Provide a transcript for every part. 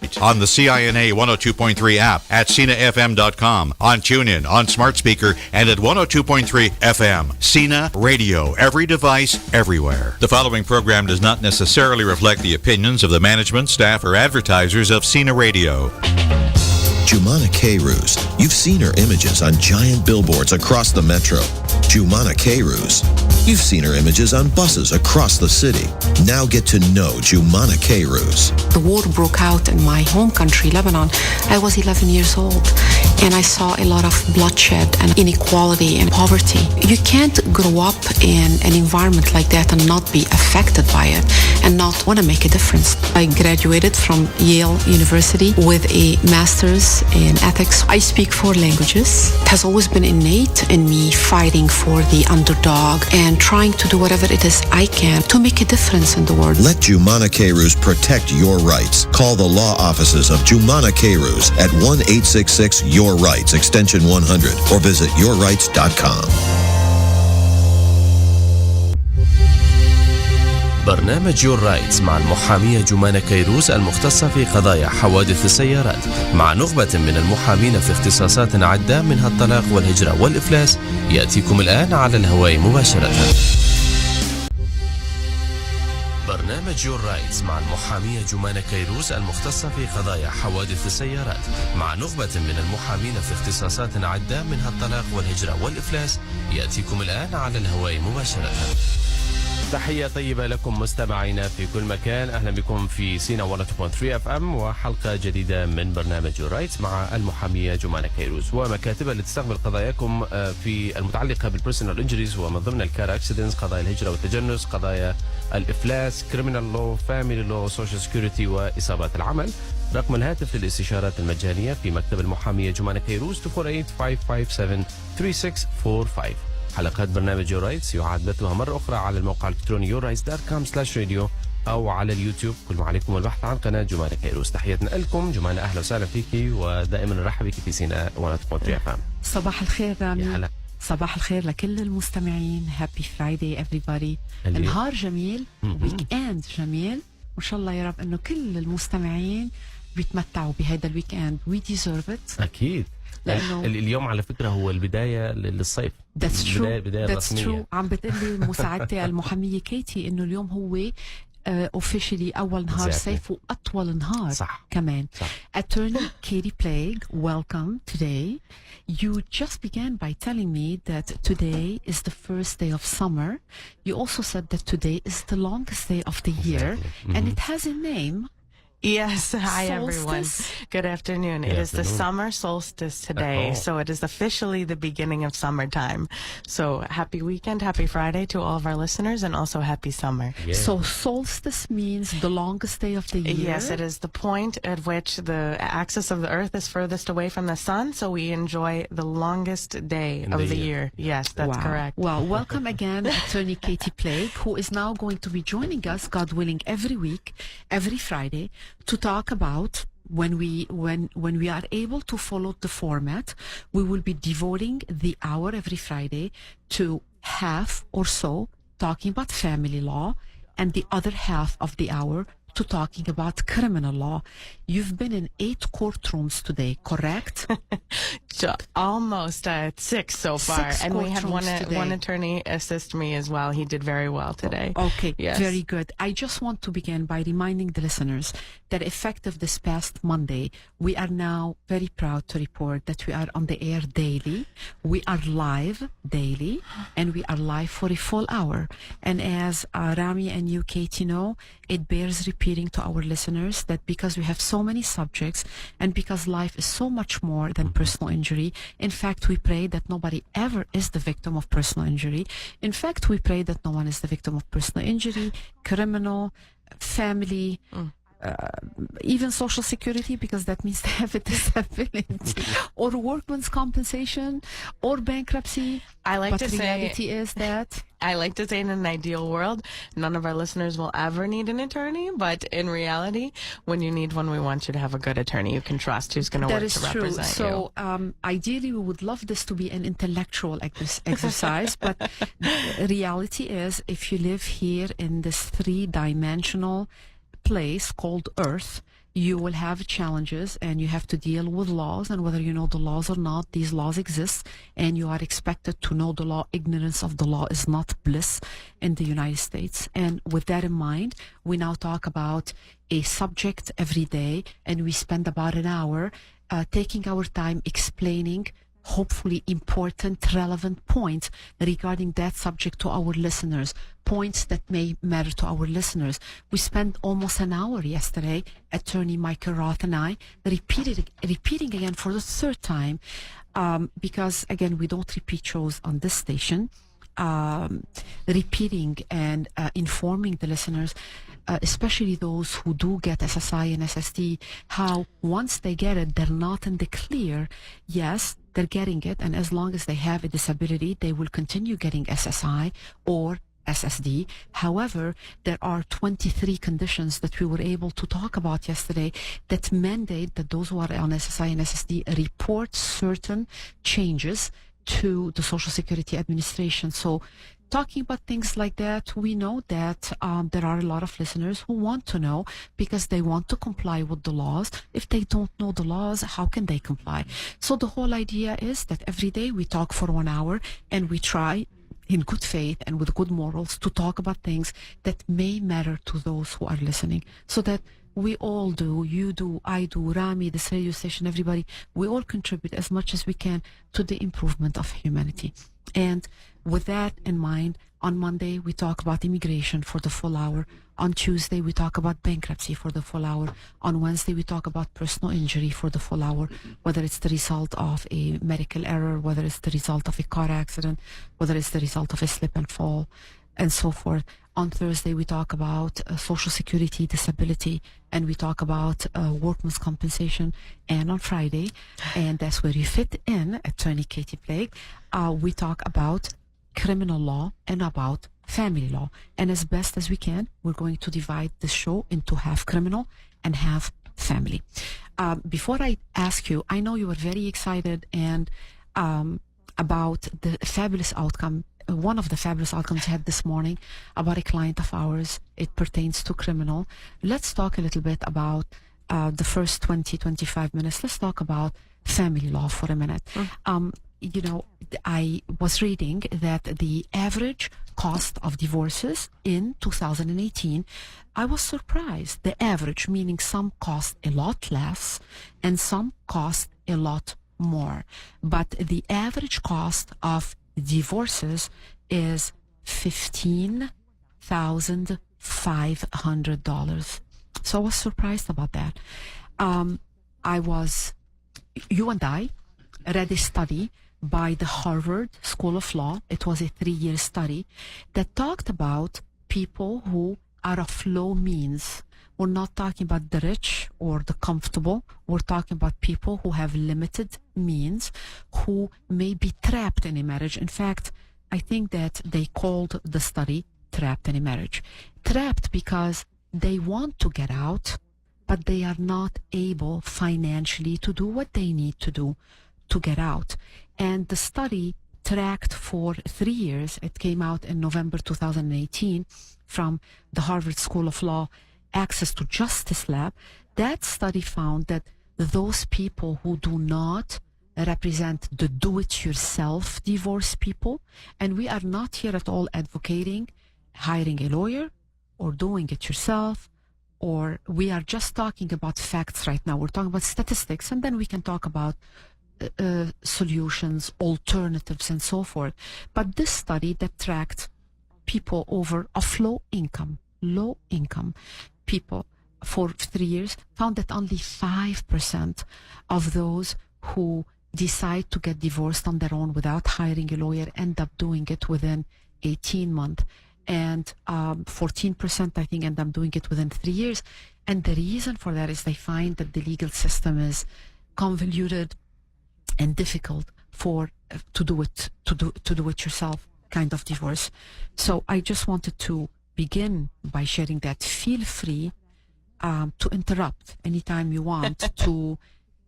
night on the CINA 102.3 app at CINAFM.com, on TuneIn, on smart speaker, and at 102.3 FM. CINA Radio, every device, everywhere. The following program does not necessarily reflect the opinions of the management, staff, or advertisers of CINA Radio. Joumana Kayrouz. You've seen her images on giant billboards across the metro. Joumana Kayrouz. You've seen her images on buses across the city. Now get to know Joumana Kayrouz. The war broke out in my home country, Lebanon. I was 11 years old, and I saw a lot of bloodshed and inequality and poverty. You can't grow up in an environment like that and not be affected by it and not want to make a difference. I graduated from Yale University with a master's in ethics. I speak 4 languages. It has always been innate in me, fighting for the underdog and trying to do whatever it is I can to make a difference in the world. Let Joumana Kayrouz protect your rights. Call the law offices of Joumana Kayrouz at 1-866-YOUR-RIGHTS, extension 100, or visit yourrights.com. برنامج يور رايتس مع المحامية جومانا كيروز المختصة في قضايا حوادث السيارات، مع نخبة من المحامين في اختصاصات عدة منها الطلاق والهجرة والإفلاس، يأتيكم الآن على الهواء مباشرة. برنامج يور رايتس مع المحامية جومانا كيروز المختصة في قضايا حوادث السيارات، مع نخبة من المحامين في اختصاصات عدة منها الطلاق والهجرة والإفلاس، يأتيكم الآن على الهواء مباشرة. تحية طيبة لكم مستمعينا في كل مكان. أهلا بكم في سينا 102.3 FM وحلقة جديدة من برنامج يور رايتس مع المحامية جومانا كيروز ومكاتبها اللي تستقبل قضاياكم في المتعلقة بالبيرسونال انجريز ومن ضمن الكار اكسيدنتس، قضايا الهجرة والتجنس، قضايا الإفلاس، كريمينال لو، فاميلي لو، سوشيال سكيورتي وإصابات العمل. رقم الهاتف للاستشارات المجانية في مكتب المحامية جومانا كيروز 248-557-3645. حلقات برنامج يور رايتس يعاد بثها مرة أخرى على الموقع الإلكتروني yourrights.com/radio أو على اليوتيوب. كل ما عليكم البحث عن قناة جومانا كيروز. تحياتنا لكم جومانا، أهلا وسهلا فيكي ودائما نرحب بك في سينا 102.3 FM. صباح الخير رامي. صباح الخير لكل المستمعين. هابي فرايداي everybody. نهار جميل، ويك اند جميل، وإن شاء الله يا رب إنه كل المستمعين بيتمتعوا بهذا الويك اند. وي ديزيرف ات. أكيد. لأنه اليوم على فكرة هو البداية للصيف. That's true. بداية That's true. عم بتقلي مساعدتي المحامية كيتي إنه اليوم هو officially أول نهار صيف وأطول نهار. صح. كمان. صح. Attorney Katie Plague, welcome today. You just began by telling me that today is the first day of summer. You also said that today is the longest day of the year, and it has a name. Yes, hi everyone. Good afternoon. It is the summer solstice today, so it is officially the beginning of summertime. So happy weekend, happy Friday to all of our listeners, and also happy summer. Yeah. So solstice means the longest day of the year? Yes, it is the point at which the axis of the earth is furthest away from the sun, so we enjoy the longest day of the year. Yes, that's correct. Well, welcome again, Attorney Katie Plague, who is now going to be joining us, God willing, every week, every Friday, to talk about when we are able to follow the format. We will be devoting the hour every Friday to half or so talking about family law, and the other half of the hour to talking about criminal law. You've been in 8 courtrooms today, correct? Almost 6 so far. 6 and we had one attorney assist me as well. He did very well today. Okay, yes. Very good. I just want to begin by reminding the listeners that effective this past Monday, we are now very proud to report that we are on the air daily. We are live daily, and we are live for a full hour. And as Rami and you, Katie, know, it bears repeating to our listeners that because we have so many subjects and because life is so much more than personal injury, in fact, we pray that nobody ever is the victim of personal injury. In fact, we pray that no one is the victim of personal injury, criminal, family, even social security, because that means they have a disability, or workman's compensation, or bankruptcy. I like but to say, reality is that I like to say in an ideal world, none of our listeners will ever need an attorney, but in reality, when you need one, we want you to have a good attorney you can trust who's going to work to represent you. So ideally, we would love this to be an intellectual exercise, but reality is if you live here in this 3-dimensional place called Earth, you will have challenges and you have to deal with laws, and whether you know the laws or not, these laws exist and you are expected to know the law. Ignorance of the law is not bliss in the United States. And with that in mind, we now talk about a subject every day, and we spend about an hour taking our time explaining hopefully important, relevant points regarding that subject to our listeners, points that may matter to our listeners. We spent almost an hour yesterday, Attorney Michael Roth and I, repeating again for the third time, because again, we don't repeat shows on this station, repeating and informing the listeners, especially those who do get SSI and SSD, how once they get it, they're not in the clear. Yes, they're getting it, and as long as they have a disability, they will continue getting SSI or SSD. However, there are 23 conditions that we were able to talk about yesterday that mandate that those who are on SSI and SSD report certain changes to the Social Security Administration. So talking about things like that, we know that there are a lot of listeners who want to know because they want to comply with the laws. If they don't know the laws, how can they comply? So the whole idea is that every day we talk for 1 hour and we try in good faith and with good morals to talk about things that may matter to those who are listening, so that we all do, you do, I do, Rami, this radio station, everybody, we all contribute as much as we can to the improvement of humanity. And with that in mind, on Monday, we talk about immigration for the full hour. On Tuesday, we talk about bankruptcy for the full hour. On Wednesday, we talk about personal injury for the full hour, whether it's the result of a medical error, whether it's the result of a car accident, whether it's the result of a slip and fall, and so forth. On Thursday, we talk about Social Security disability, and we talk about workman's compensation. And on Friday, and that's where you fit in, Attorney Katie Blake, we talk about criminal law and about family law. And as best as we can, we're going to divide the show into half criminal and half family. Before I ask you, I know you were very excited and about the fabulous outcome, one of the fabulous outcomes you had this morning about a client of ours. It pertains to criminal. Let's talk a little bit about the first 20-25 minutes. Let's talk about family law for a minute. You know, I was reading that the average cost of divorces in 2018, I was surprised. The average, meaning some cost a lot less and some cost a lot more. But the average cost of divorces is $15,500. So I was surprised about that. You and I read a study by the Harvard School of Law. It was a 3-year study that talked about people who are of low means. We're not talking about the rich or the comfortable. We're talking about people who have limited means, who may be trapped in a marriage. In fact, I think that they called the study Trapped in a Marriage. Trapped because they want to get out, but they are not able financially to do what they need to do to get out. And the study tracked for 3 years. It came out in November 2018 from the Harvard School of Law Access to Justice Lab. That study found that those people who do not represent the do-it-yourself divorce people, and we are not here at all advocating hiring a lawyer or doing it yourself, or we are just talking about facts right now. We're talking about statistics, and then we can talk about solutions, alternatives, and so forth. But this study that tracked people of low income people for 3 years found that only 5% of those who decide to get divorced on their own without hiring a lawyer end up doing it within 18 months. And 14%, I think, end up doing it within 3 years. And the reason for that is they find that the legal system is convoluted and difficult to do it yourself kind of divorce. So I just wanted to begin by sharing that. Feel free to interrupt anytime you want, to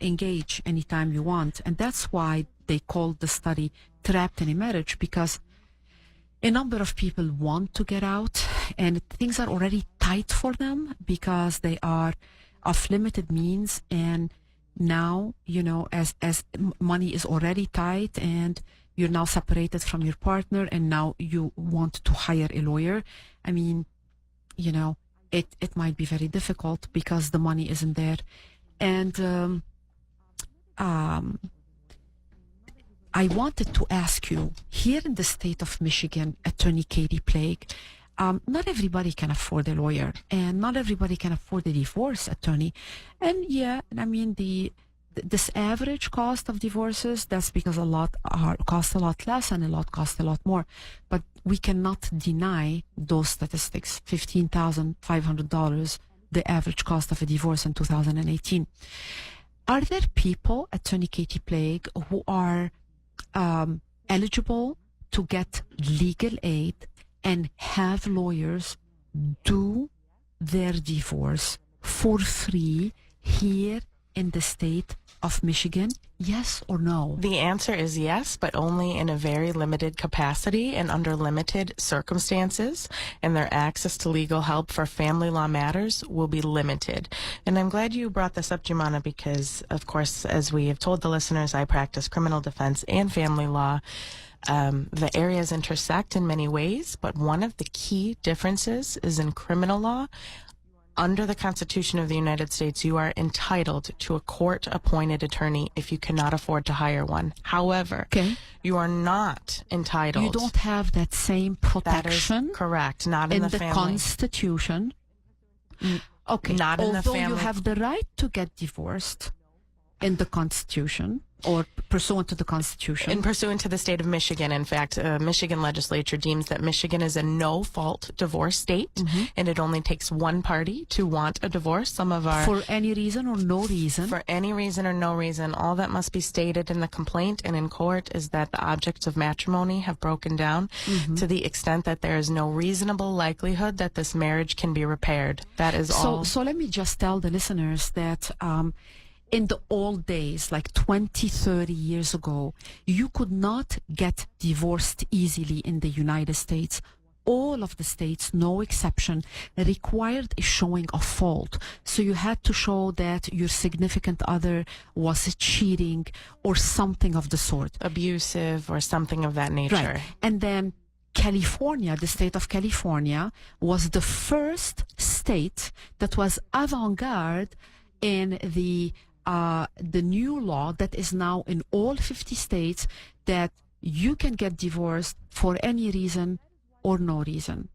engage anytime you want. And that's why they called the study Trapped in a Marriage, because a number of people want to get out and things are already tight for them because they are of limited means, and now, as money is already tight and you're now separated from your partner and now you want to hire a lawyer, I mean, it might be very difficult because the money isn't there. And I wanted to ask you, here in the state of Michigan, Attorney Katie Plague, not everybody can afford a lawyer, and not everybody can afford a divorce attorney. And yeah, I mean, this average cost of divorces, that's because a lot cost a lot less and a lot cost a lot more. But we cannot deny those statistics. $15,500, the average cost of a divorce in 2018. Are there people, Attorney Katie Plague, who are eligible to get legal aid and have lawyers do their divorce for free here in the state of Michigan? Yes or no? The answer is yes, but only in a very limited capacity and under limited circumstances, and their access to legal help for family law matters will be limited. And I'm glad you brought this up, Joumana, because, of course, as we have told the listeners, I practice criminal defense and family law. The areas intersect in many ways, but one of the key differences is in criminal law. Under the Constitution of the United States, you are entitled to a court-appointed attorney if you cannot afford to hire one. However, you are not entitled. You don't have that same protection. That is correct. Not in the family. Constitution. Okay. Not in the family. Although you have the right to get divorced in the Constitution, or pursuant to the Constitution. And pursuant to the state of Michigan. In fact, Michigan legislature deems that Michigan is a no-fault divorce state, and it only takes one party to want a divorce. Some of our... For any reason or no reason? For any reason or no reason. All that must be stated in the complaint and in court is that the objects of matrimony have broken down to the extent that there is no reasonable likelihood that this marriage can be repaired. That is all. So let me just tell the listeners that... in the old days, like 20, 30 years ago, you could not get divorced easily in the United States. All of the states, no exception, required a showing of fault. So you had to show that your significant other was cheating or something of the sort. Abusive or something of that nature. Right. And then California, the state of California, was the first state that was avant-garde in the new law that is now in all 50 states, that you can get divorced for any reason or no reason.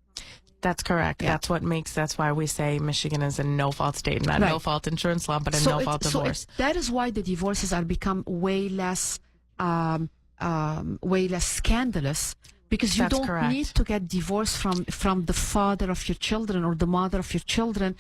That's correct. Yeah. That's why we say Michigan is a no-fault state, not no-fault insurance law, but a no-fault divorce. That is why the divorces are become way less scandalous, because you don't need to get divorced from the father of your children or the mother of your children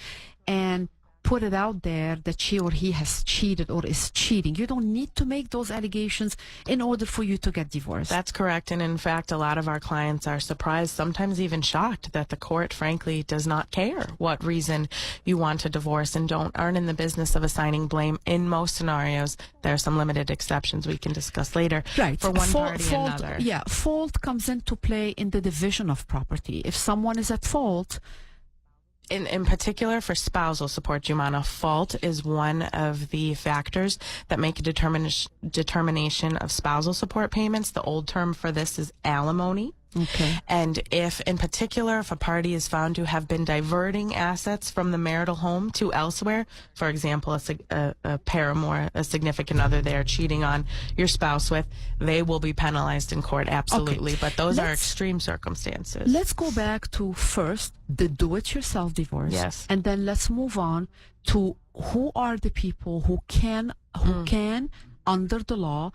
and put it out there that she or he has cheated or is cheating. You don't need to make those allegations in order for you to get divorced. That's correct. And in fact, a lot of our clients are surprised, sometimes even shocked, that the court, frankly, does not care what reason you want to divorce and aren't in the business of assigning blame in most scenarios. There are some limited exceptions we can discuss later. Right. For one party or another. Yeah. Fault comes into play in the division of property. If someone is at fault, in particular, for spousal support, Joumana, fault is one of the factors that make a determination of spousal support payments. The old term for this is alimony. Okay. And if, in particular, if a party is found to have been diverting assets from the marital home to elsewhere, for example, a paramour, a significant other they are cheating on your spouse with, they will be penalized in court, absolutely. Okay. But those are extreme circumstances. Let's go back to first the do-it-yourself divorce. Yes. And then let's move on to who are the people who can, under the law,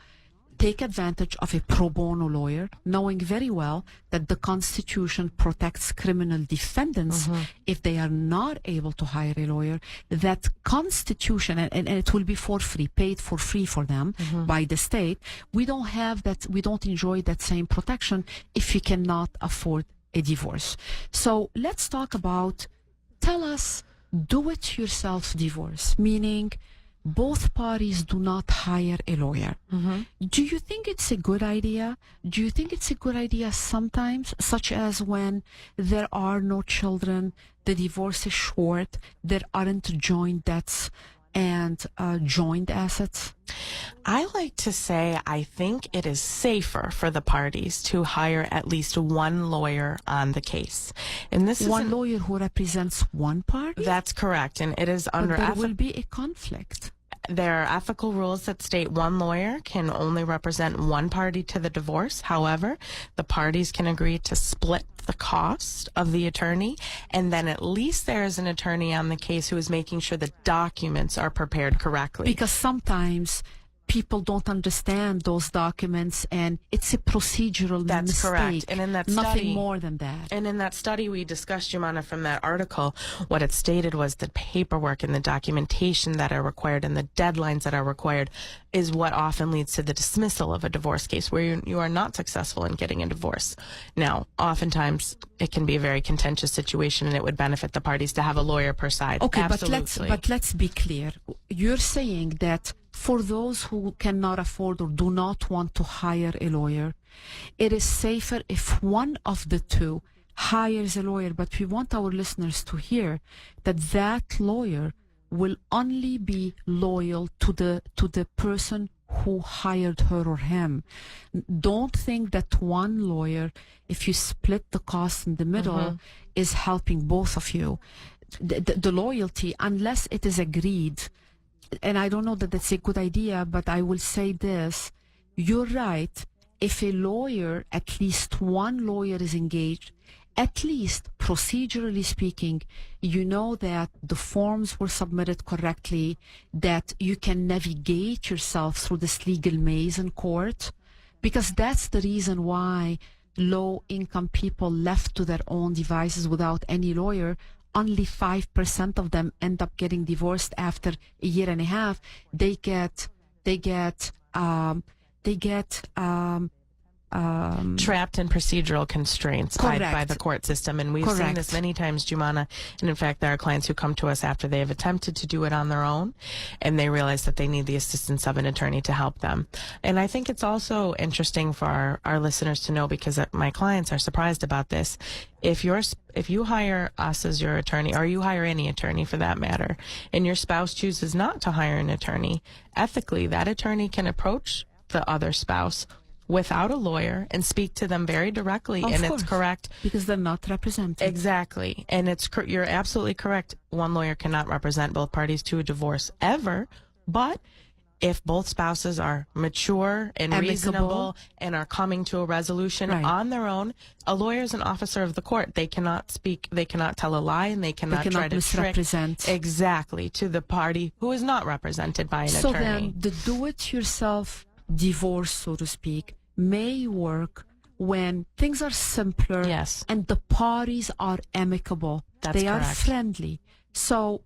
take advantage of a pro bono lawyer, knowing very well that the Constitution protects criminal defendants if they are not able to hire a lawyer. That Constitution, and it will be for free, paid for free for them by the state. We don't have that, we don't enjoy that same protection if you cannot afford a divorce. So let's talk about, tell us, do-it-yourself divorce, meaning both parties do not hire a lawyer. Do you think it's a good idea? Do you think it's a good idea sometimes, such as when there are no children, the divorce is short, there aren't joint debts and joint assets? I like to say I think it is safer for the parties to hire at least one lawyer on the case. And this is one lawyer who represents one party? That's correct. And it is under... But there will be a conflict. There are ethical rules that state one lawyer can only represent one party to the divorce. However, the parties can agree to split the cost of the attorney, and then at least there is an attorney on the case who is making sure the documents are prepared correctly. Because sometimes people don't understand those documents, and it's a procedural That's mistake. correct. And in that study, nothing more than that. And in that study we discussed, Joumana, from that article, what it stated was the paperwork and the documentation that are required and the deadlines that are required is what often leads to the dismissal of a divorce case where you are not successful in getting a divorce. Now, oftentimes it can be a very contentious situation, and it would benefit the parties to have a lawyer per side. Okay, Absolutely. but let's be clear. You're saying that for those who cannot afford or do not want to hire a lawyer, it is safer if one of the two hires a lawyer. But we want our listeners to hear that that lawyer will only be loyal to the person who hired her or him. Don't think that one lawyer, if you split the cost in the middle, is helping both of you. The loyalty, unless it is agreed, and I don't know that that's a good idea, but I will say this, you're right. If a lawyer, at least one lawyer is engaged, at least procedurally speaking, you know that the forms were submitted correctly, that you can navigate yourself through this legal maze in court, because that's the reason why low-income people left to their own devices without any lawyer, only 5% of them end up getting divorced after a year and a half. They get trapped in procedural constraints by the court system. And we've seen this many times, Joumana. And in fact, there are clients who come to us after they have attempted to do it on their own, and they realize that they need the assistance of an attorney to help them. And I think it's also interesting for our listeners to know, because my clients are surprised about this. If you hire us as your attorney, or you hire any attorney for that matter, and your spouse chooses not to hire an attorney, ethically, that attorney can approach the other spouse without a lawyer and speak to them very directly. Of and course, it's correct. Because they're not represented. Exactly. And you're absolutely correct. One lawyer cannot represent both parties to a divorce ever, but if both spouses are mature and amicable, reasonable and are coming to a resolution on their own, a lawyer is an officer of the court. They cannot speak, they cannot tell a lie, and they cannot try to misrepresent. To the party who is not represented by an attorney. So then the do-it-yourself divorce, so to speak, may work when things are simpler and the parties are amicable. They are friendly. So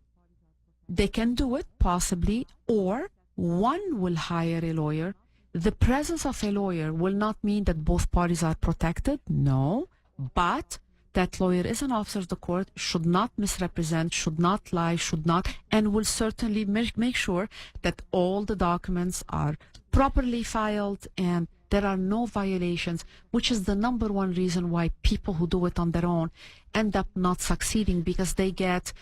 they can do it, possibly, or one will hire a lawyer. The presence of a lawyer will not mean that both parties are protected, no, but that lawyer is an officer of the court, should not misrepresent, should not lie, and will certainly make sure that all the documents are properly filed and there are no violations, which is the number one reason why people who do it on their own end up not succeeding, because they get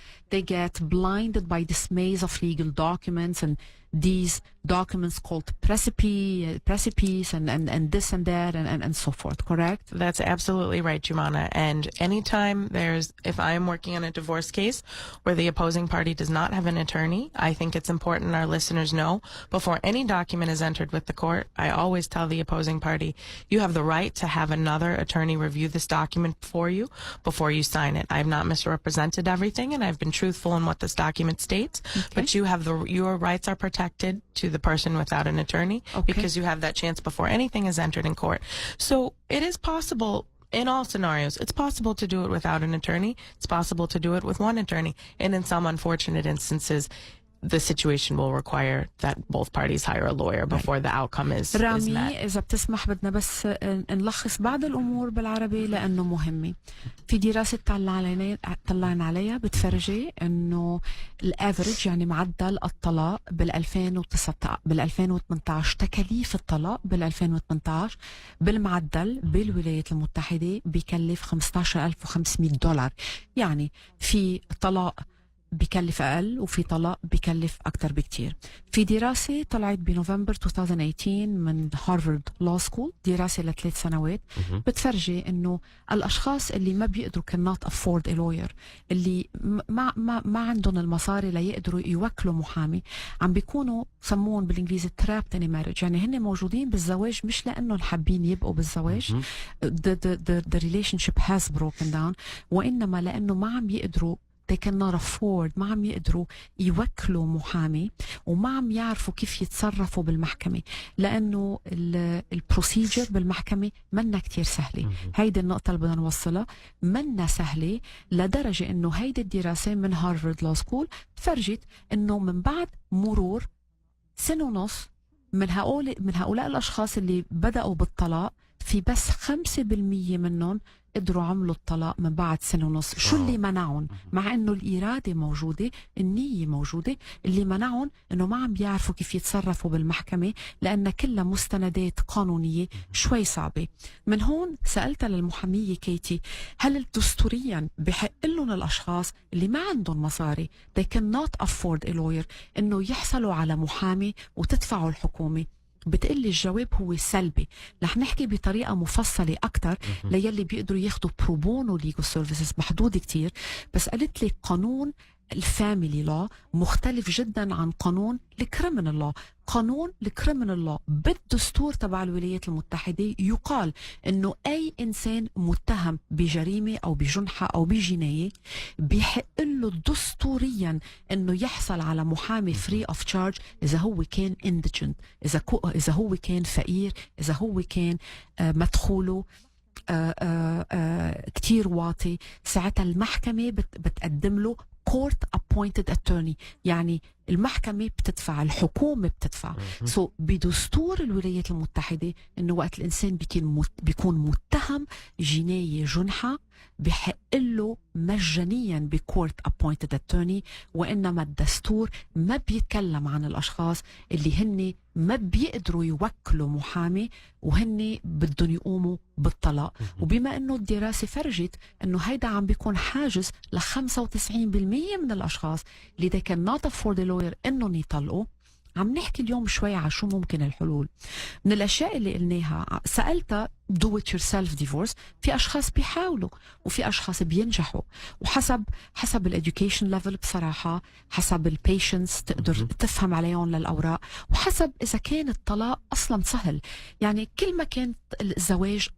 blinded by this maze of legal documents and these documents called precipice and this and that and so forth, correct? That's absolutely right, Joumana. And anytime if I'm working on a divorce case where the opposing party does not have an attorney, I think it's important our listeners know before any document is entered with the court, I always tell the opposing party, you have the right to have another attorney review this document for you before you sign it. I've not misrepresented everything, and I've been truthful in what this document states, but your rights are protected to the person without an attorney because you have that chance before anything is entered in court. So it is possible in all scenarios. It's possible to do it without an attorney. It's possible to do it with one attorney. And in some unfortunate instances, the situation will require that both parties hire a lawyer before the outcome is رامي met. إذا بتسمح بدنا بس نلخص بعض الأمور بالعربي لأنه مهمة. في دراسة طلعنا عليها بتفرجي إنه الافريج يعني معدل الطلاق بال2018 تكاليف الطلاق بال2018 بالمعدل بالولايات المتحدة بيكلف $15,500. يعني في طلاق بيكلف أقل وفي طلاق بيكلف أكتر بكتير. في دراسة طلعت بنوفمبر 2018 من هارفارد لو سكول، دراسة ل3 سنوات، بتفرجي إنه الأشخاص اللي ما بيقدروا cannot afford a lawyer، اللي ما عندهم المصاري ليقدروا يوكلوا محامي، عم بيكونوا سمون بالإنجليزي trapped in a marriage، يعني هن موجودين بالزواج مش لأنهم حابين يبقوا بالزواج the relationship has broken down، وإنما لأنه ما عم يقدروا they cannot afford، ما عم يقدروا يوكلوا محامي وما عم يعرفوا كيف يتصرفوا بالمحكمة، لأنه البروسيجر بالمحكمة منا كتير سهلة. هيدي النقطة اللي بدنا نوصلها، منا سهلة لدرجة إنه هيدي الدراسة من هارفارد لو سكول فرجت إنه من بعد مرور 1.5 سنة من هؤلاء الأشخاص اللي بدأوا بالطلاق، في بس 5% منهم قدروا عملوا الطلاق من بعد 1.5 سنة. شو اللي منعهم؟ مع انه الإرادة موجودة، النية موجودة، اللي منعهم انه ما عم بيعرفوا كيف يتصرفوا بالمحكمة لأن كلها مستندات قانونية شوي صعبة. من هون سألت للمحامية كيتي، هل دستوريا بحق لهم الأشخاص اللي ما عندهم مصاري they cannot afford a lawyer انه يحصلوا على محامي وتدفعوا الحكومة؟ بتقلي الجواب هو سلبي. رح نحكي بطريقة مفصلة أكتر ليلي بيقدروا ياخدوا بروبونو ليجو سيرفيسز محدود كتير، بس قالت لي قانون الفاميلي لا مختلف جدا عن قانون الكريمنال لا. قانون الكريمنال لا بالدستور تبع الولايات المتحدة يقال انه اي انسان متهم بجريمة او بجنحة او بجناية بيحق له دستوريا انه يحصل على محامي فري اوف تشارج اذا هو كان indigent، اذا هو كان فقير، اذا هو كان مدخوله كتير واطي. ساعتها المحكمة بتقدم له court appointed attorney، يعني المحكمة بتدفع، الحكومة بتدفع. بدستور الولايات المتحدة انه وقت الانسان بيكون متهم جناية جنحة بحق له مجانيا بكورت appointed attorney، وإنما الدستور ما بيتكلم عن الأشخاص اللي هن ما بيقدروا يوكلوا محامي وهن بدهم يقوموا بالطلاق. وبما انه الدراسة فرجت انه هيدا عم بيكون حاجز ل 95% من الاشخاص اللي they cannot afford a lawyer انهم يطلقوا. عم نحكي اليوم شوي على شو ممكن الحلول. من الاشياء اللي قلناها، سألتها do it yourself divorce، في اشخاص بيحاولوا وفي اشخاص بينجحوا، وحسب الeducation level بصراحة، حسب البيشنس تقدر تفهم عليهم للأوراق، وحسب إذا كان الطلاق أصلا سهل. يعني كل ما كان الزواج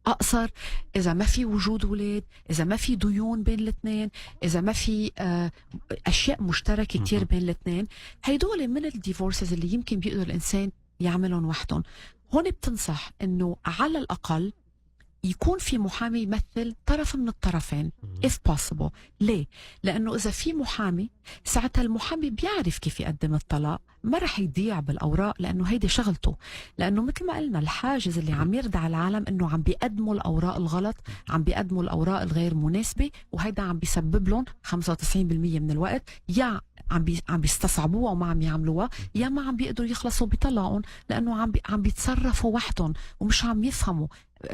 أقصر، إذا ما في وجود ولاد، إذا ما في ديون بين الاثنين، إذا ما في أشياء مشتركة كتير بين الاثنين، هيدول من الديفورسز اللي يمكن بيقدر الإنسان يعملهم وحدهم. هون بتنصح إنه على الأقل يكون في محامي يمثل طرف من الطرفين if possible. ليه؟ لأنه إذا في محامي ساعتها المحامي بيعرف كيف يقدم الطلاق، ما رح يضيع بالأوراق لأنه هيدي شغلته. لأنه مثل ما قلنا الحاجز اللي عم يردع العالم إنه عم بيقدموا الأوراق الغلط، عم بيقدموا الأوراق الغير مناسبة، وهيدا عم بيسبب لهم 95% من الوقت يا عم بيستصعبوها وما عم يعملوها، يا ما عم بيقدروا يخلصوا بطلاقهم لأنه عم بيتصرفوا وحدهم ومش عم يفهموا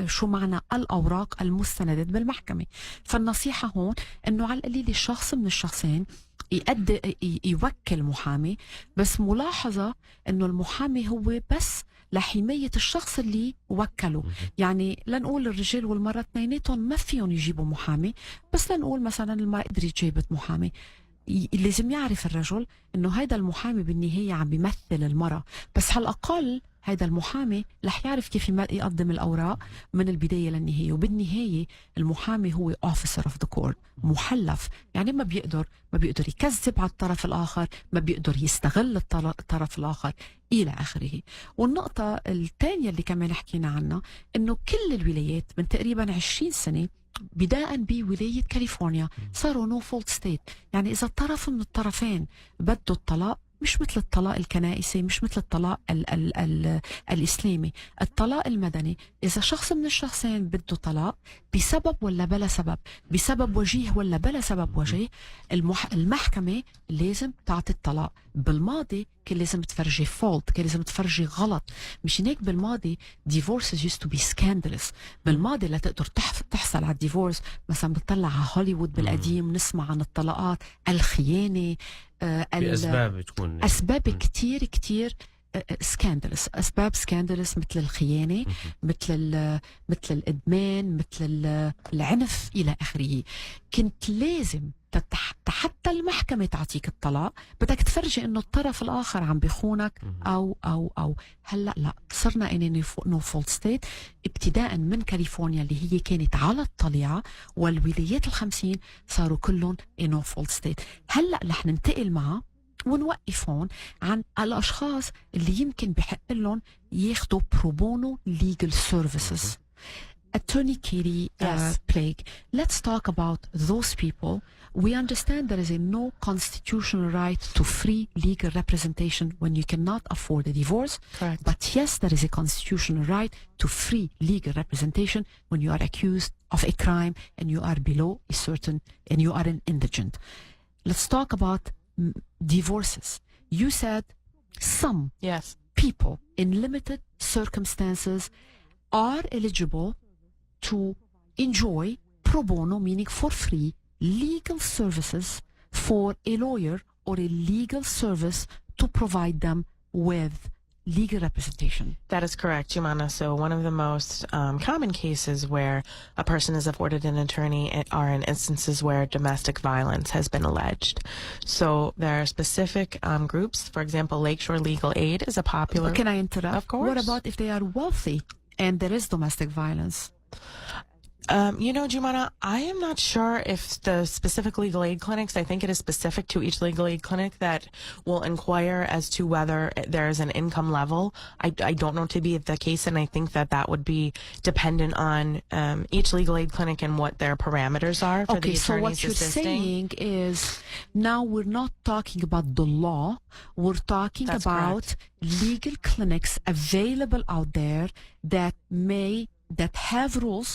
شو معنى الأوراق المستندة بالمحكمة. فالنصيحة هون إنه على القليل الشخص من الشخصين يوكل محامي، بس ملاحظة إنه المحامي هو بس لحماية الشخص اللي وكله. يعني لنقول الرجال والمرأة اثنيناتهم ما فيهم يجيبوا محامي، بس لنقول مثلا المرأة قدرت جابت محامي، لازم يعرف الرجل إنه هيدا المحامي بالنهاية عم بيمثل المرأة، بس على الأقل هيدا المحامي رح يعرف كيف يقدم الأوراق من البداية للنهاية. وبالنهاية المحامي هو officer of the court، محلف، يعني ما بيقدر يكذب على الطرف الآخر، ما بيقدر يستغل الطرف الآخر إلى آخره. والنقطة الثانية اللي كمان حكينا عنها إنه كل الولايات من تقريبا 20 سنة بداء بولاية كاليفورنيا صاروا نو فولت ستيت. يعني إذا طرف من الطرفين بده الطلاق، مش مثل الطلاق الكنائسي، مش مثل الطلاق ال الإسلامي، الطلاق المدني إذا شخص من الشخصين بده طلاق بسبب ولا بلا سبب، بسبب وجيه ولا بلا سبب وجيه، المحكمة لازم تعطي الطلاق. بالماضي كان لازم تفرجي فولت، كان لازم تفرجي غلط. مشان هيك بالماضي divorces used to be scandalous. بالماضي لتقدر تحصل على الديفورس مثلا بتطلع على هوليوود بالقديم نسمع عن الطلاقات، الخيانة، بأسباب تكون أسباب كتير كتير سكاندلس، أسباب سكاندلس مثل الخيانة، مثل الإدمان، مثل العنف إلى آخره. كنت لازم حتى المحكمة تعطيك الطلاق بدك تفرجي إنه الطرف الآخر عم بيخونك أو هلأ لا، صرنا إن نو فولت ستيت ابتداء من كاليفورنيا اللي هي كانت على الطليعة، والولايات ال50 صاروا كلهم نو فولت ستيت. هلأ رح ننتقل معه ونوقف هون عن الأشخاص اللي يمكن بحق لهم ياخدوا بروبونو legal services. Attorney Katie Plague, let's talk about those people. We understand there is a no constitutional right to free legal representation when you cannot afford a divorce. Correct. But yes, there is a constitutional right to free legal representation when you are accused of a crime and you are below a certain, and you are an indigent. Let's talk about divorces. You said some people in limited circumstances are eligible to enjoy pro bono, meaning for free, legal services for a lawyer or a legal service to provide them with legal representation. That is correct, Joumana. So one of the most common cases where a person is afforded an attorney are in instances where domestic violence has been alleged. So there are specific groups. For example, Lakeshore Legal Aid is a popular... Can I interrupt? Of course. What about if they are wealthy and there is domestic violence? You know, Joumana, I am not sure if the specific legal aid clinics, I think it is specific to each legal aid clinic that will inquire as to whether there is an income level. I don't know to be the case, and I think that that would be dependent on each legal aid clinic and what their parameters are for the attorneys assisting. So what you're saying is now we're not talking about the law, we're talking about legal clinics available out there that have rules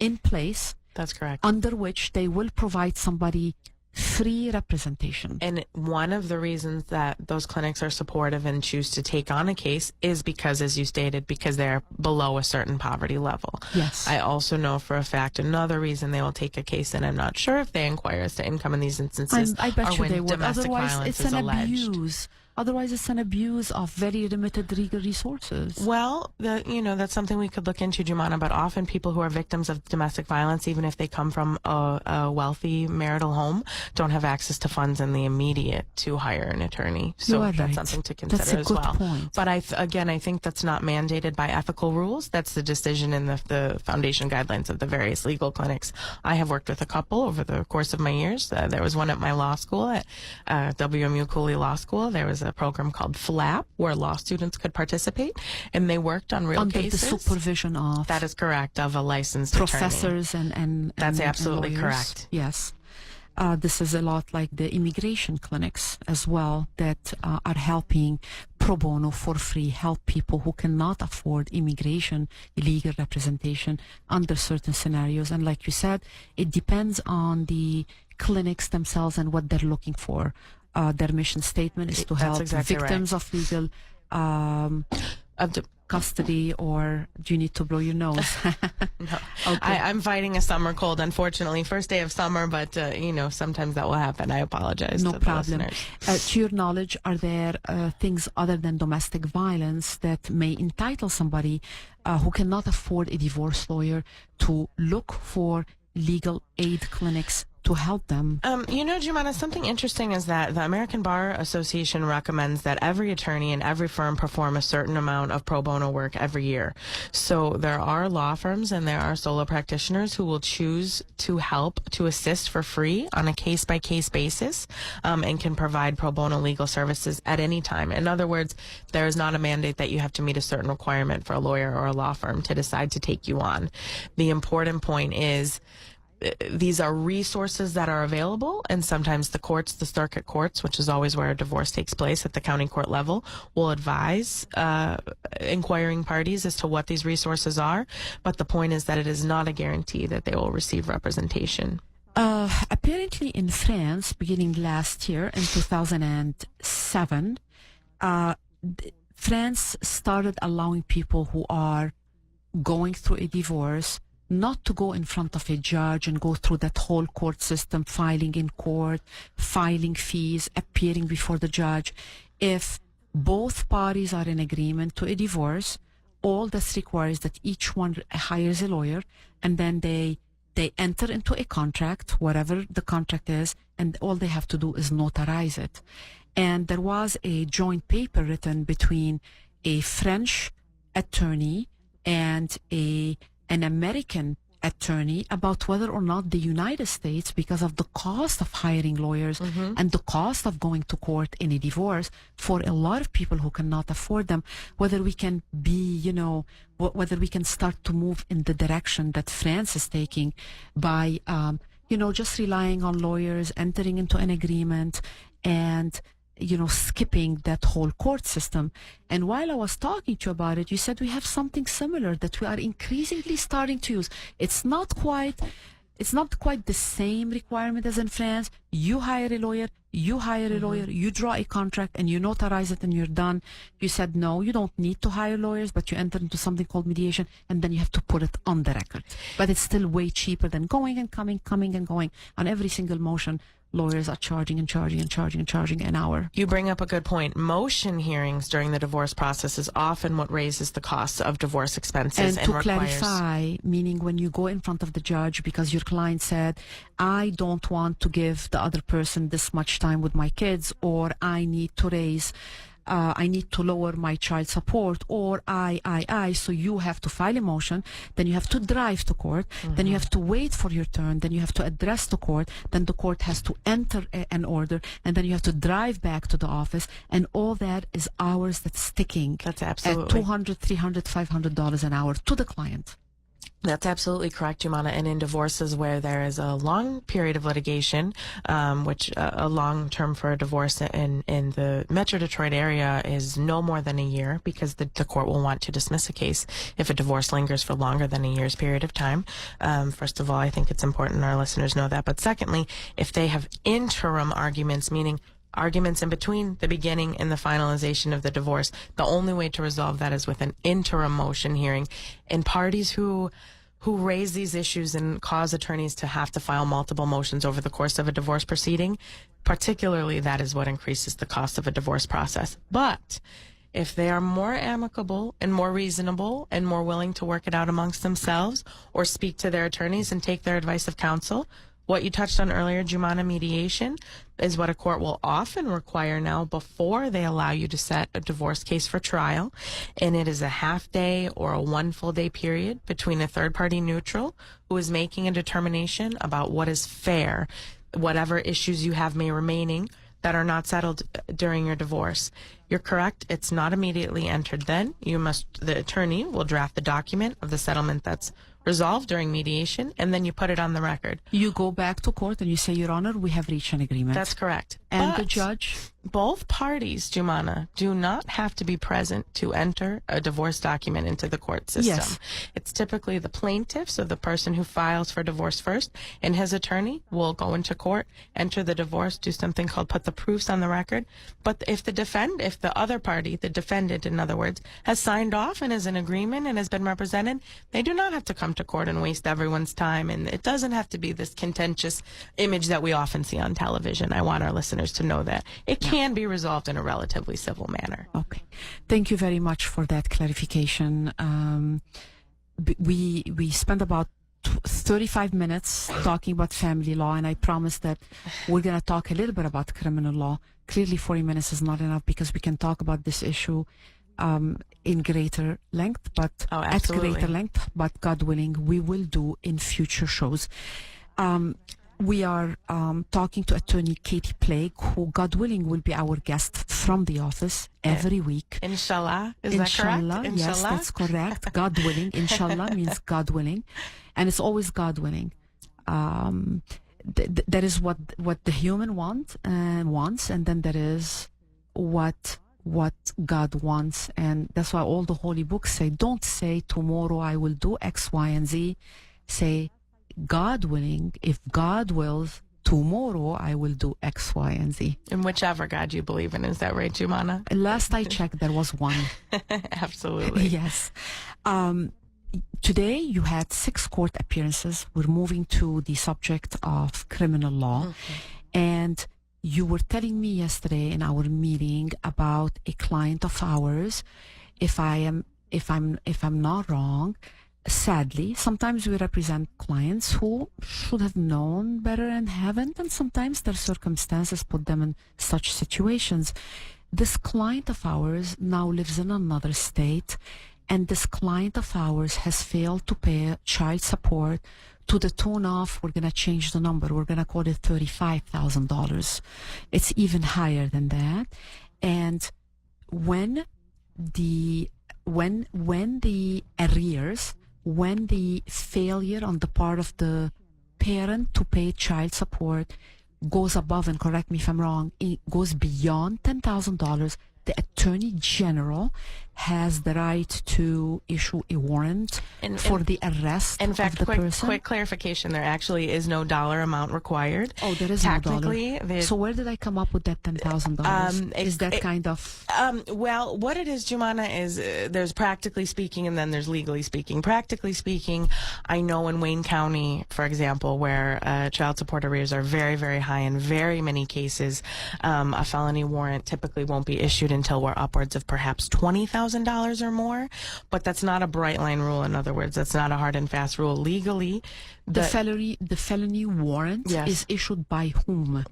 in place. That's correct. Under which they will provide somebody free representation. And one of the reasons that those clinics are supportive and choose to take on a case is because, as you stated, because they're below a certain poverty level. Yes. I also know for a fact another reason they will take a case, and I'm not sure if they inquire as to income in these instances, I bet you when they would. domestic Otherwise, violence it's is an alleged. abuse. Otherwise, it's an abuse of very limited legal resources. Well, that's something we could look into, Joumana, but often people who are victims of domestic violence, even if they come from a wealthy marital home, don't have access to funds in the immediate to hire an attorney. So that's something to consider as well. Point. But I think that's not mandated by ethical rules. That's the decision in the foundation guidelines of the various legal clinics. I have worked with a couple over the course of my years. There was one at my law school at WMU Cooley Law School. There was a program called FLAP where law students could participate, and they worked on real under cases. Under the supervision of... That is correct, of a licensed professors attorney. That's absolutely correct. Yes. This is a lot like the immigration clinics as well that are helping pro bono for free, help people who cannot afford immigration legal representation under certain scenarios. And like you said, it depends on the clinics themselves and what they're looking for. Their mission statement is to help victims of legal custody, or do you need to blow your nose? No. Okay. I'm fighting a summer cold, unfortunately. First day of summer, but, sometimes that will happen. I apologize. No problem. To your knowledge, are there things other than domestic violence that may entitle somebody who cannot afford a divorce lawyer to look for legal aid clinics to help them? Joumana, something interesting is that the American Bar Association recommends that every attorney and every firm perform a certain amount of pro bono work every year. So there are law firms and there are solo practitioners who will choose to help to assist for free on a case-by-case basis and can provide pro bono legal services at any time. In other words, there is not a mandate that you have to meet a certain requirement for a lawyer or a law firm to decide to take you on. The important point is these are resources that are available, and sometimes the courts, the circuit courts, which is always where a divorce takes place at the county court level, will advise inquiring parties as to what these resources are. But the point is that it is not a guarantee that they will receive representation. Apparently in France, beginning last year in 2007, France started allowing people who are going through a divorce not to go in front of a judge and go through that whole court system, filing in court, filing fees, appearing before the judge. If both parties are in agreement to a divorce, all that's required is that each one hires a lawyer, and then they enter into a contract, whatever the contract is, and all they have to do is notarize it. And there was a joint paper written between a French attorney and an American attorney about whether or not the United States, because of the cost of hiring lawyers and the cost of going to court in a divorce for a lot of people who cannot afford them, whether we can be, whether we can start to move in the direction that France is taking by, just relying on lawyers, entering into an agreement, and skipping that whole court system. And while I was talking to you about it, you said we have something similar that we are increasingly starting to use. It's not quite the same requirement as in France. You hire a lawyer, you draw a contract, and you notarize it, and you're done. You said, no, you don't need to hire lawyers, but you enter into something called mediation, and then you have to put it on the record. But it's still way cheaper than going and coming and going. On every single motion, lawyers are charging an hour. You bring up a good point. Motion hearings during the divorce process is often what raises the costs of divorce expenses. And to clarify, meaning when you go in front of the judge because your client said, I don't want to give the other person this much time with my kids, or I need to lower my child support, or so you have to file a motion, then you have to drive to court, then you have to wait for your turn, then you have to address the court, then the court has to enter an order, and then you have to drive back to the office, and all that is hours that's sticking. That's absolutely at $200, $300, $500 an hour to the client. That's absolutely correct, Joumana. And in divorces where there is a long period of litigation, which a long term for a divorce in the Metro Detroit area is no more than a year, because the court will want to dismiss a case if a divorce lingers for longer than a year's period of time. First of all, I think it's important our listeners know that. But secondly, if they have interim arguments, meaning arguments in between the beginning and the finalization of the divorce, the only way to resolve that is with an interim motion hearing. And parties who raise these issues and cause attorneys to have to file multiple motions over the course of a divorce proceeding, particularly that is what increases the cost of a divorce process. But if they are more amicable and more reasonable and more willing to work it out amongst themselves, or speak to their attorneys and take their advice of counsel, what you touched on earlier, Joumana, mediation, is what a court will often require now before they allow you to set a divorce case for trial. And it is a half day or a 1 full day period between a third party neutral who is making a determination about what is fair, whatever issues you have may remaining that are not settled during your divorce. You're correct. It's not immediately entered then. The attorney will draft the document of the settlement that's resolved during mediation, and then you put it on the record. You go back to court and you say, Your Honor, we have reached an agreement. That's correct. And the judge? Both parties, Joumana, do not have to be present to enter a divorce document into the court system. Yes. It's typically the plaintiff, so the person who files for divorce first, and his attorney will go into court, enter the divorce, do something called put the proofs on the record. But if the other party, the defendant, in other words, has signed off and is in agreement and has been represented, they do not have to come to court and waste everyone's time. And it doesn't have to be this contentious image that we often see on television. I want our listeners to know that it can be resolved in a relatively civil manner. Okay. Thank you very much for that clarification. We spent about 35 minutes talking about family law, and I promise that we're going to talk a little bit about criminal law. Clearly 40 minutes is not enough because we can talk about this issue in greater length, but at greater length, but God willing, we will do in future shows. We are talking to attorney Katie Plague, who, God willing, will be our guest from the office every week. Inshallah. Is Inshallah, that correct? Yes, that's correct. God willing. Inshallah means God willing. And it's always God willing. there is what the human wants, and then there is what God wants. And that's why all the holy books say, don't say tomorrow I will do X, Y, and Z. Say, God willing, if God wills, tomorrow I will do X, Y, and Z. And whichever God you believe in, is that right, Joumana? Last I checked, there was one. Absolutely. Yes. Today you had 6 court appearances. We're moving to the subject of criminal law. Okay. And you were telling me yesterday in our meeting about a client of ours. If I'm not wrong, sadly, sometimes we represent clients who should have known better and haven't, and sometimes their circumstances put them in such situations. This client of ours now lives in another state, and this client of ours has failed to pay child support to the tune of, we're going to change the number, we're going to call it $35,000. It's even higher than that. And when the arrears, when the failure on the part of the parent to pay child support goes above, and correct me if I'm wrong, it goes beyond $10,000, the Attorney General has the right to issue a warrant for the arrest of the person. Quick clarification, there actually is no dollar amount required. Oh, there is technically, no dollar. So where did I come up with that $10,000? Is that kind of... well, what it is, Joumana, is there's practically speaking and then there's legally speaking. Practically speaking, I know in Wayne County, for example, where child support arrears are very, very high in very many cases, a felony warrant typically won't be issued until we're upwards of perhaps $20,000 or more, but that's not a bright line rule. In other words, that's not a hard and fast rule. Legally, the felony warrant is issued by whom?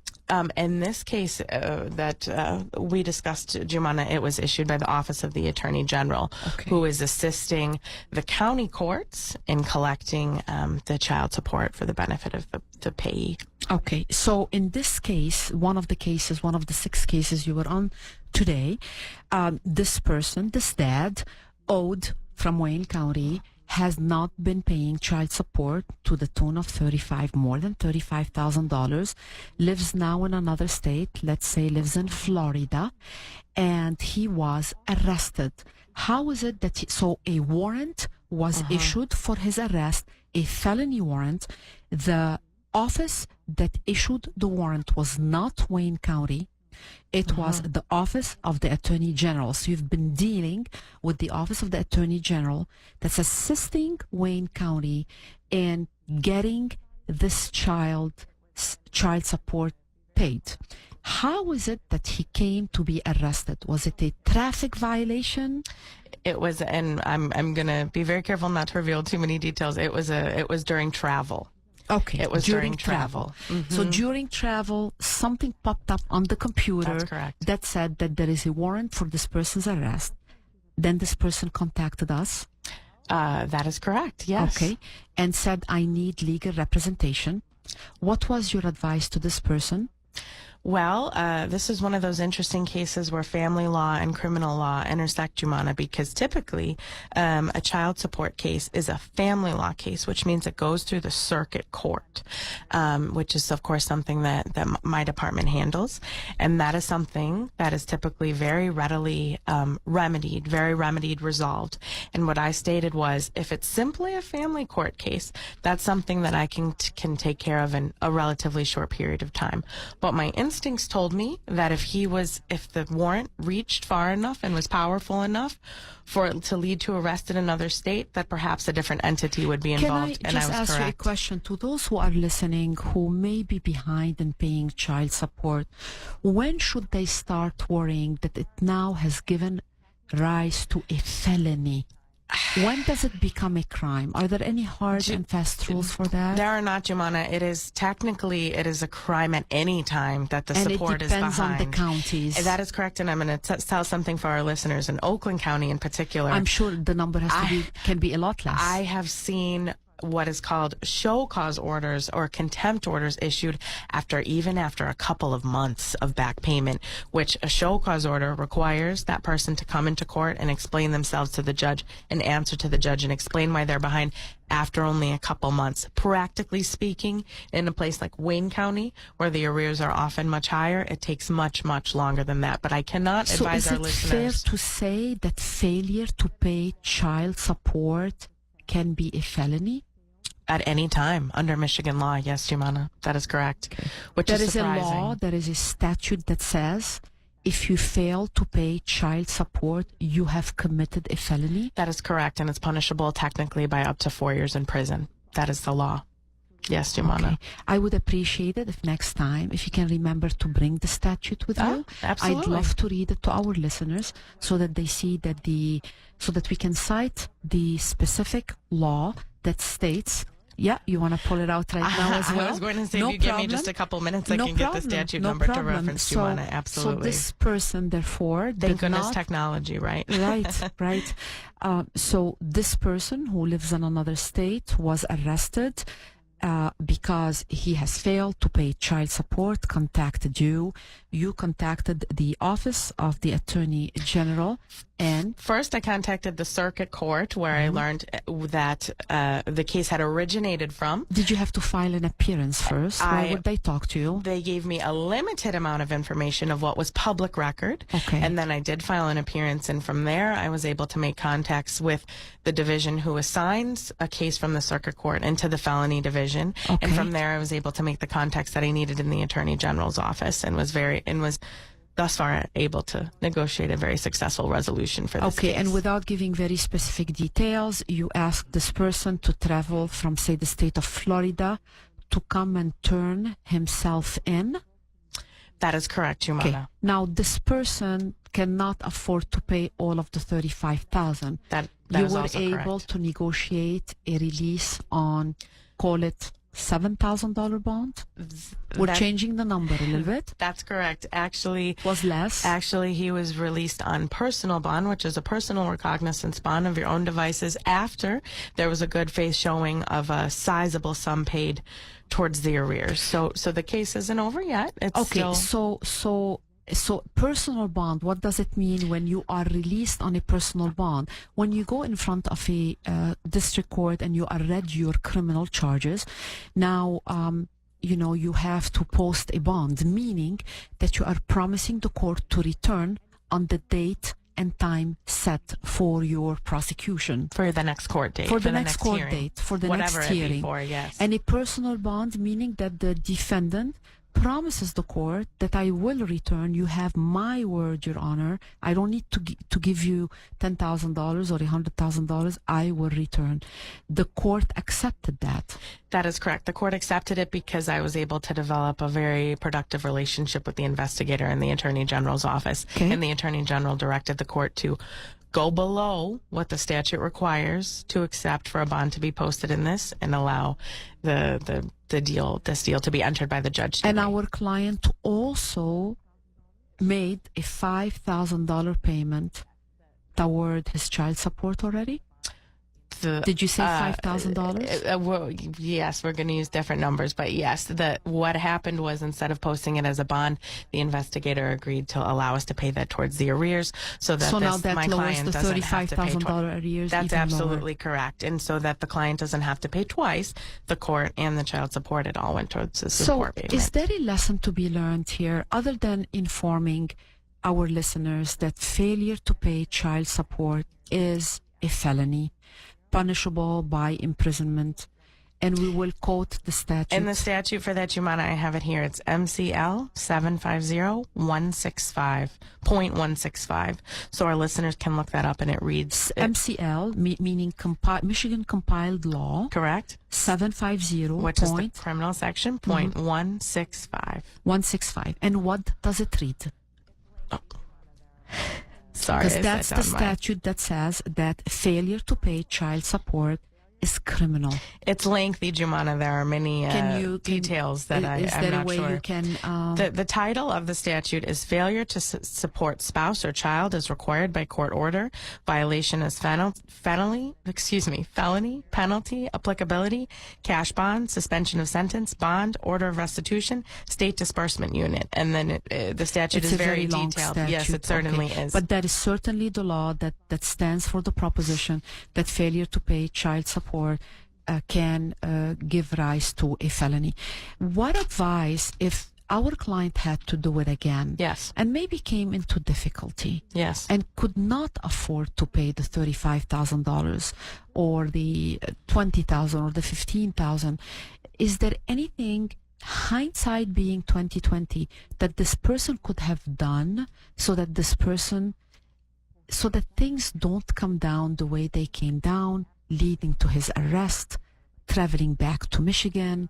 In this case that we discussed, Joumana, it was issued by the Office of the Attorney General, who is assisting the county courts in collecting the child support for the benefit of the payee. Okay, so in this case, one of the 6 cases you were on today, this dad, owed from Wayne County, has not been paying child support to the tune of more than $35,000, lives now in another state, let's say lives in Florida, and he was arrested. How is it that so a warrant was issued for his arrest, a felony warrant? The office that issued the warrant was not Wayne County. It was the Office of the Attorney General. So you've been dealing with the Office of the Attorney General that's assisting Wayne County in getting this child support paid. How is it that he came to be arrested? Was it a traffic violation? It was, and I'm going to be very careful not to reveal too many details. It was during travel. Okay. It was during travel. So during travel, something popped up on the computer. That's correct. That said that there is a warrant for this person's arrest. Then this person contacted us. That is correct, yes. Okay. And said, I need legal representation. What was your advice to this person? Well, this is one of those interesting cases where family law and criminal law intersect, Joumana, because typically a child support case is a family law case, which means it goes through the circuit court, which is, of course, something that my department handles. And that is something that is typically very readily resolved. And what I stated was, if it's simply a family court case, that's something that I can take care of in a relatively short period of time. But my instincts told me that if the warrant reached far enough and was powerful enough for it to lead to arrest in another state, that perhaps a different entity would be involved. Can I just ask you a question to those who are listening who may be behind in paying child support? When should they start worrying that it now has given rise to a felony? When does it become a crime? Are there any hard and fast rules for that? There are not, Joumana. It is a crime at any time that the support is behind. And it depends on the counties. That is correct, and I'm going to tell something for our listeners in Oakland County in particular. I'm sure the number can be a lot less. I have seen what is called show cause orders or contempt orders issued after a couple of months of back payment, which a show cause order requires that person to come into court and explain themselves to the judge and answer to the judge and explain why they're behind after only a couple months. Practically speaking, in a place like Wayne County, where the arrears are often much higher, it takes much, much longer than that. But I cannot advise our listeners. So is it fair to say that failure to pay child support can be a felony? At any time under Michigan law, yes, Joumana, that is correct. Okay. Which there is surprising. A law, there is a statute that says if you fail to pay child support, you have committed a felony. That is correct, and it's punishable technically by up to 4 years in prison. That is the law. Yes, Joumana. Okay. I would appreciate it if next time, if you can remember to bring the statute with you. Absolutely. I'd love to read it to our listeners so that they see that so that we can cite the specific law that states. Yeah, you want to pull it out right now as well? I was going to say, no if you give me just a couple minutes, I can get the statute number to reference Joumana. Absolutely. So this person, therefore, thank goodness technology, right? Right. So this person who lives in another state was arrested because he has failed to pay child support, contacted you. You contacted the Office of the Attorney General. And first, I contacted the circuit court where I learned that the case had originated from. Did you have to file an appearance first? Why would they talk to you? They gave me a limited amount of information of what was public record. Okay. And then I did file an appearance. And from there, I was able to make contacts with the division who assigns a case from the circuit court into the felony division. Okay. And from there, I was able to make the contacts that I needed in the Attorney General's office and was thus far able to negotiate a very successful resolution for this case. And without giving very specific details, you asked this person to travel from, say, the state of Florida to come and turn himself in? That is correct, Joumana. Okay. Now, this person cannot afford to pay all of the $35,000. That you is were also able correct. to negotiate a release on, call it, $7,000 bond? We're changing the number a little bit. That's correct. Actually, was less. Actually, he was released on personal bond, which is a personal recognizance bond of your own devices after there was a good faith showing of a sizable sum paid towards the arrears. So the case isn't over yet. It's okay. Still... So personal bond, what does it mean when you are released on a personal bond? When you go in front of a district court and you are read your criminal charges, now, you have to post a bond, meaning that you are promising the court to return on the date and time set for your prosecution. For the next court date. For the next court hearing. date. For the Whatever next hearing. Before, yes. And a personal bond, meaning that the defendant promises the court that I will return. You have my word, Your Honor. I don't need to give you $10,000 or $100,000. I will return. The court accepted that. That is correct. The court accepted it because I was able to develop a very productive relationship with the investigator in the Attorney General's office. Okay. And the Attorney General directed the court to go below what the statute requires to accept for a bond to be posted in this and allow this deal to be entered by the judge. And our client also made a $5,000 payment toward his child support already? Did you say $5,000? Well, yes, we're going to use different numbers, but yes, what happened was instead of posting it as a bond, the investigator agreed to allow us to pay that towards the arrears, so that now that my lowers client the doesn't have to pay $35,000 arrears. That's even absolutely lower. correct, and so that the client doesn't have to pay twice, the court and the child support. It all went towards the support payment. Is there a lesson to be learned here, other than informing our listeners that failure to pay child support is a felony, punishable by imprisonment, and we will quote the statute. And the statute for that, Joumana, I have it here. It's MCL 750.165. So our listeners can look that up, and it reads MCL, meaning Michigan compiled law. Correct. 750. Which is the criminal section, point 165. 165. And what does it read? Oh. Sorry, because that's the statute that says that failure to pay child support is criminal. It's lengthy, Joumana. There are many details that I'm not sure. Is there a way you can... The title of the statute is Failure to Support Spouse or Child is Required by Court Order. Violation is felony, penalty, applicability, cash bond, suspension of sentence, bond, order of restitution, state disbursement unit. And then the statute is very long detailed. Statute. Yes, it certainly is. But that is certainly the law that stands for the proposition that failure to pay child support can give rise to a felony. What advice if our client had to do it again? Yes. And maybe came into difficulty. Yes. And could not afford to pay the $35,000 or the $20,000 or the $15,000. Is there anything, hindsight being 2020, that this person could have done so that things don't come down the way they came down, leading to his arrest, traveling back to Michigan,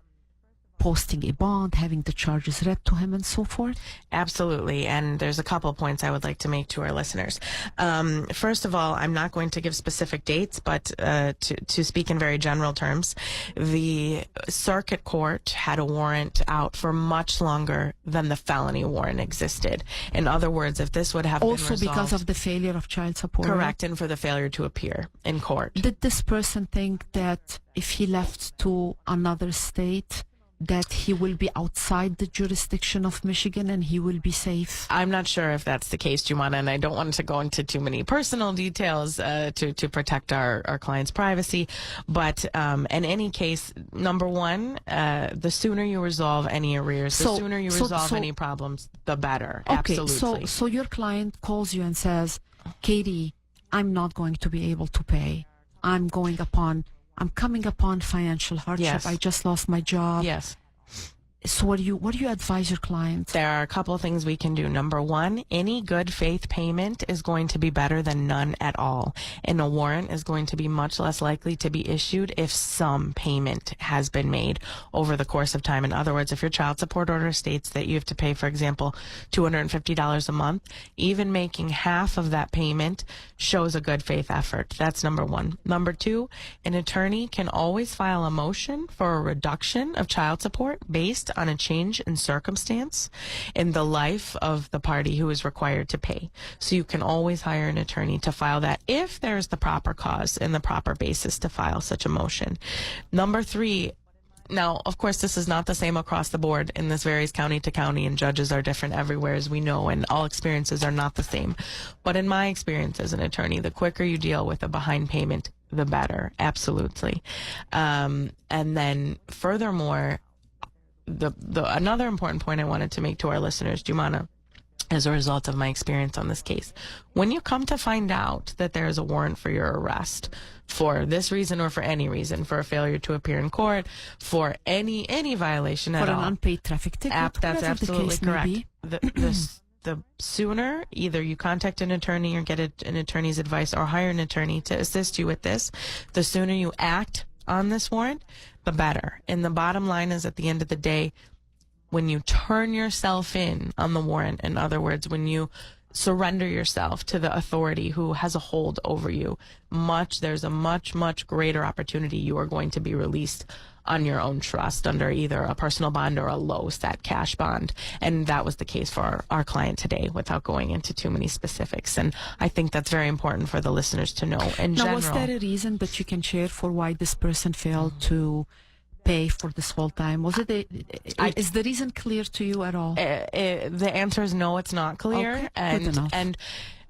posting a bond, having the charges read to him, and so forth? Absolutely. And there's a couple points I would like to make to our listeners. First of all, I'm not going to give specific dates, but to speak in very general terms, the circuit court had a warrant out for much longer than the felony warrant existed. In other words, if this would have been resolved, because of the failure of child support? Correct, and for the failure to appear in court. Did this person think that if he left to another state, that he will be outside the jurisdiction of Michigan and he will be safe? I'm not sure if that's the case, Joumana, and I don't want to go into too many personal details to protect our client's privacy. But in any case, number one, the sooner you resolve any arrears, the sooner you resolve any problems, the better. Okay, absolutely. So your client calls you and says, Katie, I'm not going to be able to pay. I'm coming upon financial hardship. Yes. I just lost my job. Yes. So what do you advise your client? There are a couple of things we can do. Number one, any good faith payment is going to be better than none at all. And a warrant is going to be much less likely to be issued if some payment has been made over the course of time. In other words, if your child support order states that you have to pay, for example, $250 a month, even making half of that payment shows a good faith effort. That's number one. Number two, an attorney can always file a motion for a reduction of child support based on a change in circumstance in the life of the party who is required to pay. So you can always hire an attorney to file that if there's the proper cause and the proper basis to file such a motion. Number three, now, of course, this is not the same across the board, and this varies county to county, and judges are different everywhere, as we know, and all experiences are not the same. But in my experience as an attorney, the quicker you deal with a behind payment, the better. Absolutely. And then furthermore, another important point I wanted to make to our listeners, Joumana, as a result of my experience on this case, when you come to find out that there is a warrant for your arrest for this reason or for any reason, for a failure to appear in court, for any violation at all, for an unpaid traffic ticket, that's absolutely correct. The sooner either you contact an attorney or get an attorney's advice or hire an attorney to assist you with this, the sooner you act on this warrant, the better. And the bottom line is, at the end of the day, when you turn yourself in on the warrant, in other words, when you surrender yourself to the authority who has a hold over you, there's a much greater opportunity you are going to be released on your own trust under either a personal bond or a low set cash bond. And that was the case for our client today, without going into too many specifics. And I think that's very important for the listeners to know. In general, was there a reason that you can share for why this person failed to pay for this whole time? Was it is the reason clear to you at all? The answer is no, it's not clear. Okay, good enough. And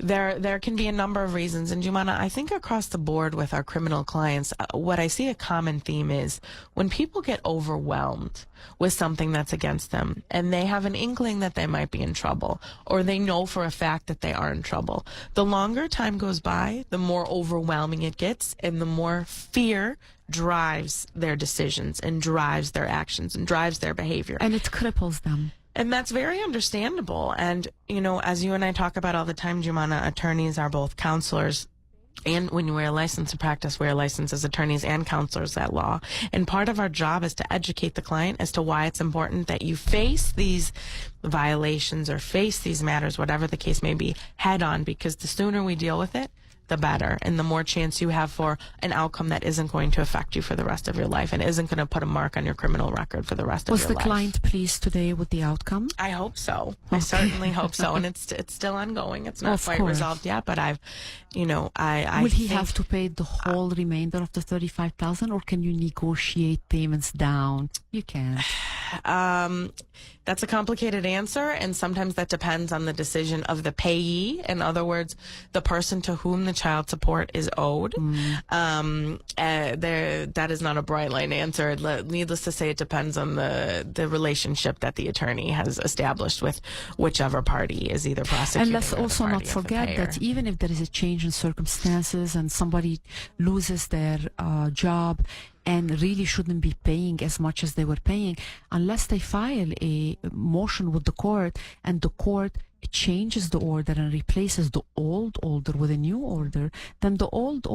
there can be a number of reasons. And Joumana, I think across the board with our criminal clients, what I see a common theme is when people get overwhelmed with something that's against them and they have an inkling that they might be in trouble, or they know for a fact that they are in trouble, the longer time goes by, the more overwhelming it gets, and the more fear drives their decisions and drives their actions and drives their behavior. And it cripples them. And that's very understandable. And, as you and I talk about all the time, Joumana, attorneys are both counselors. And when we're licensed to practice, we're licensed as attorneys and counselors at law. And part of our job is to educate the client as to why it's important that you face these violations or face these matters, whatever the case may be, head on, because the sooner we deal with it, the better, and the more chance you have for an outcome that isn't going to affect you for the rest of your life and isn't going to put a mark on your criminal record for the rest of your life. Was the client pleased today with the outcome? I hope so. Okay. I certainly hope so, and it's still ongoing. It's not quite resolved yet, but I will he have to pay the whole remainder of the $35,000, or can you negotiate payments down? You can. That's a complicated answer, and sometimes that depends on the decision of the payee. In other words, the person to whom the child support is owed. That is not a bright line answer. Needless to say, it depends on the relationship that the attorney has established with whichever party is either prosecuting. And let's also not forget that even if there is a change in circumstances and somebody loses their job and really shouldn't be paying as much as they were paying, unless they file a motion with the court and the court changes the order and replaces the old order with a new order, then the old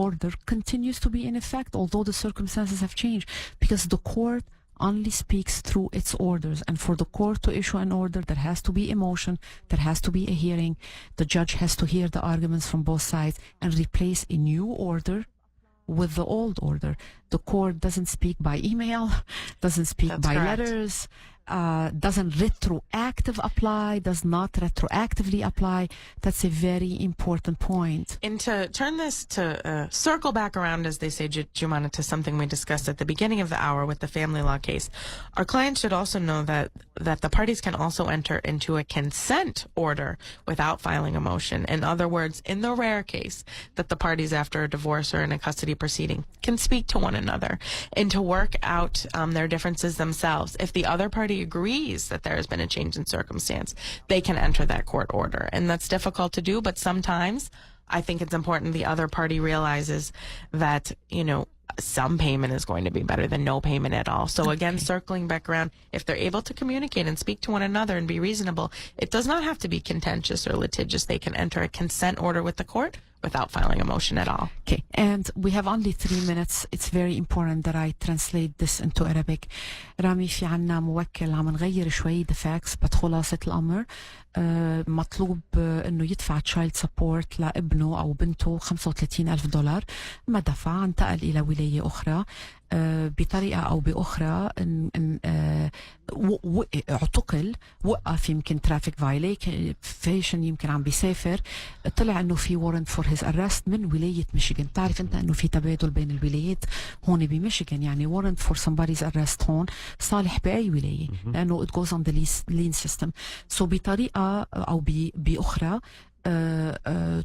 order continues to be in effect, although the circumstances have changed, because the court only speaks through its orders. And for the court to issue an order, there has to be a motion, there has to be a hearing, the judge has to hear the arguments from both sides and replace a new order with the old order. The court doesn't speak by email, doesn't speak That's by correct. letters, doesn't does not retroactively apply. That's a very important point. And to turn this to circle back around, as they say, Joumana, to something we discussed at the beginning of the hour with the family law case, our clients should also know that the parties can also enter into a consent order without filing a motion. In other words, in the rare case that the parties, after a divorce or in a custody proceeding, can speak to one another and to work out their differences themselves. If the other party agrees that there has been a change in circumstance, they can enter that court order. And that's difficult to do, but sometimes I think it's important the other party realizes that, some payment is going to be better than no payment at all. So again, circling back around, if they're able to communicate and speak to one another and be reasonable, it does not have to be contentious or litigious. They can enter a consent order with the court without filing a motion at all. Okay, and we have only 3 minutes. It's very important that I translate this into Arabic. رامي، في عنا موكل عم نغير شوي the facts، but خلاصة الأمر مطلوب انه يدفع child support لابنه او بنته $35,000. ما دفع، انتقل الى ولاية اخرى بطريقة او باخرى، اعتقل، وقف، يمكن ترافيك فايليشن، يمكن عم بيسافر، طلع انه في warrant for his arrest من ولاية ميشيغان. تعرف انت انه في تبادل بين الولايات هون بميشيغان، يعني warrant for somebody's arrest هون صالح باي ولاية لانه it goes on the lien system. So بطريقة او باخرى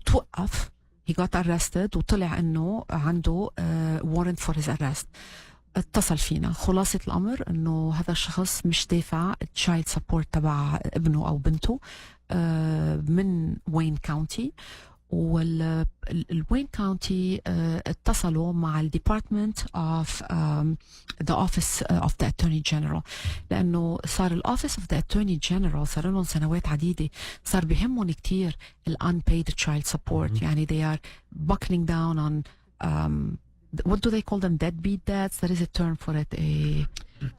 توقف، he got arrested وطلع انه عنده warrant for his arrest. اتصل فينا، خلاصة الأمر إنه هذا الشخص مش دافع child support تبع ابنه أو بنته من وين كاونتي، والوين كاونتي اتصلوا مع ال Department of the Office of the Attorney General، لأنه صار ال Office of the Attorney General صار لهم سنوات عديدة صار بهمهم كتير ال unpaid child support. يعني they are buckling down on what do they call them? Deadbeat dads? There is a term for it.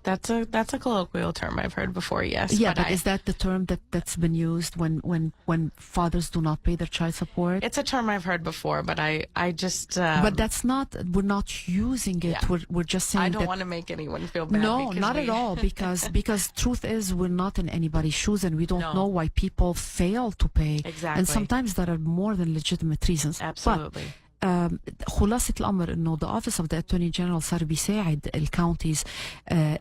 That's a colloquial term I've heard before. Yes. Yeah, but is that the term that's been used when fathers do not pay their child support? It's a term I've heard before, but I just. But that's not. We're not using it. Yeah. We're just saying. I don't want to make anyone feel bad. No, not at all. Because truth is, we're not in anybody's shoes, and we don't know why people fail to pay. Exactly. And sometimes there are more than legitimate reasons. Absolutely. But, خلاصة الأمر إنه the Office of the Attorney General صار بيساعد الكاونتيز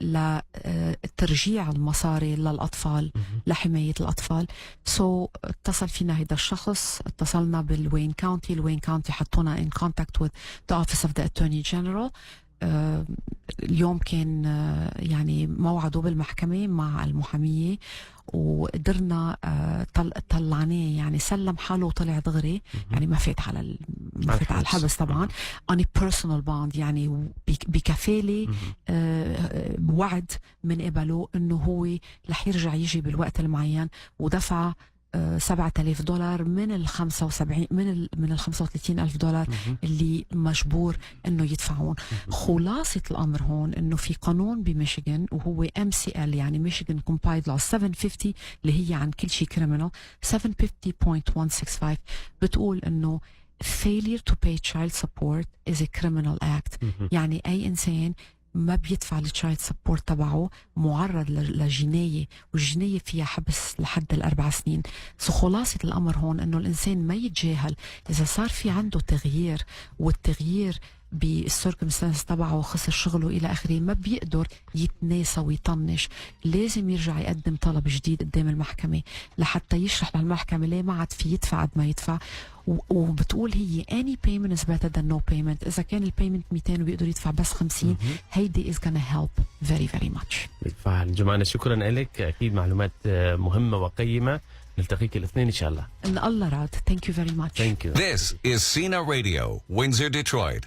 لترجيع المصاري للأطفال، لحماية الأطفال. So اتصل فينا هيدا الشخص، اتصلنا بالوين كاونتي، الوين كاونتي حطونا in contact with the Office of the Attorney General. اليوم كان يعني موعده بالمحكمة مع المحامية، وقدرنا طلعناه، يعني سلم حاله وطلع دغري، يعني ما فات على الحبس طبعا on a personal bond، يعني بكفالة وعد من قبله انه هو رح يرجع يجي بالوقت المعين، ودفع $7,000 من ال $35,000 اللي مجبور انه يدفعون. خلاصة الامر هون انه في قانون بميشيغان وهو MCL، يعني ميشيغان Compiled Law 750 اللي هي عن كل شيء كريمنال، 750.165 بتقول انه failure to pay child support is a criminal act. يعني أي إنسان ما بيدفع التشايلد سبورت تبعه معرض لجناية، والجناية فيها حبس لحد 4 سنين. خلاصة الأمر هون إنه الإنسان ما يتجاهل إذا صار في عنده تغيير، والتغيير بالسيركمستانس تبعه وخسر شغله إلى آخره، ما بيقدر يتناسى ويطنش. لازم يرجع يقدم طلب جديد قدام المحكمة لحتى يشرح للمحكمة ليه ما عاد في يدفع قد ما يدفع. وبتقول هي any payment is better than no payment. إذا كان البيمنت 200 وبيقدر يدفع بس 50 هيدي is gonna help very very much. بالفعل. جمانة شكرا لك، أكيد معلومات مهمة وقيمة. نلتقيك الاثنين إن شاء الله. إن الله راد. Thank you very much. Thank you. This is CINA Radio, Windsor, Detroit.